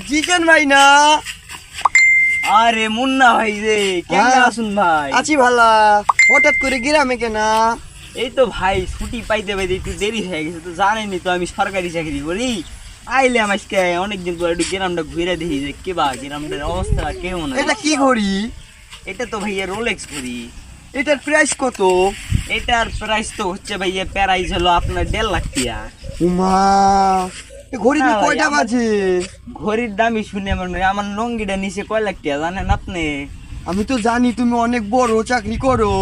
জিকেন ভাই না? আরে মুন্না ভাই রে, কেমন আছেন ভাই? আছি ভালা। হঠাৎ করে গ্রামে কেনা? এই তো ভাই ছুটি পাইতে পাইতে একটু দেরি হয়ে গেছে, তো জানেনই তো আমি সরকারি চাকরি করি। আইলাম আজকে অনেকদিন পর একটু গ্রামটা ঘুরে দেখি যে কেবা গ্রামটার অবস্থা কেমন। এটা কি ঘড়ি? এটা তো ভাইয়া রোলেক্স ঘড়ি। এটার প্রাইস কত? এটার প্রাইস তো হচ্ছে ভাইয়া প্রাইস হলো আপনার 1.5 লাখ টাকা। উমা, ঘড়িতে না ভাই, কয়টা বাজে? ঘড়ির দামই শুনে আমার লঙ্গিটা নিচে কয় লাখ টাকা জানেন আপনি? আমি তো জানি তুমি অনেক বড় চাকরি করো,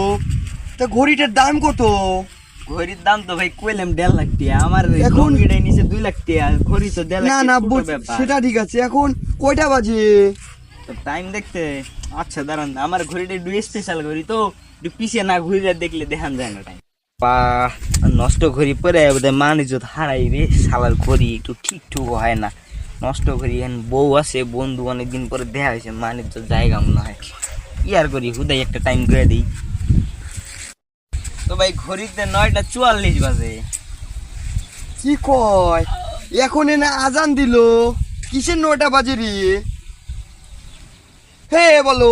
তা ঘড়িটার দাম কত? ঘড়ির দাম তো ভাই কইলাম 1.5 লাখ টাকা, আমার এখন- লঙ্গিটাই নিচে 2 লাখ টাকা, ঘড়ি তো 1.5 লাখ না টাকা না, ছোট ব্যাপার। সেটা ঠিক আছে। এখন কয়টা বাজে? টাইম দেখতে আচ্ছা দাঁড়ান, আমার ঘড়িটা একটু স্পেশাল ঘড়ি তো, একটু পিছিয়ে না ঘুরে দেখলে দেখান যায় না টাইম। পা নষ্ট ঘড়ি পরে বোধহয় মান ইজ্জত হারাই রে, শালার ঘড়ি একটু ঠিকঠাক হয় না। নষ্ট ঘড়ি এখন বউ আছে, বন্ধু অনেকদিন পরে দেখা হয়েছে, মান ইজ্জত জায়গা মনে হয়। ইয়ার করি হুদাই একটা টাইম করে দিই। তো ভাই ঘড়িতে 9:44 বাজে। কি কয়? এখন না আজান দিল, কিসের 9টা বাজে রে? হে বলো,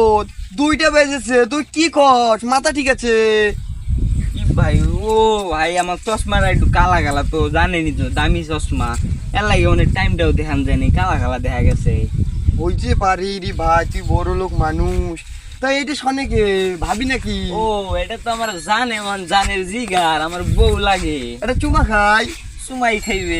2টা বেজেছে, তুই কি কর? মাথা ঠিক আছে? কি ভাই, ও ভাই আমার চশমাটা একটু কালা কালা তো জানেনি তো, দামি চশমা, এর লাগে অনেক টাইমটাও দেখান যায়নি, কালা কালা দেখা গেছে। হইতে পারি রে ভাই, তুই বড় লোক মানুষ, তাই এটা শোনে কে? ভাবি নাকি? ও এটা তো আমার জানে জানের জিগার, আমার বউ লাগে, এটা চুমা খাই। সুমাই খাইবে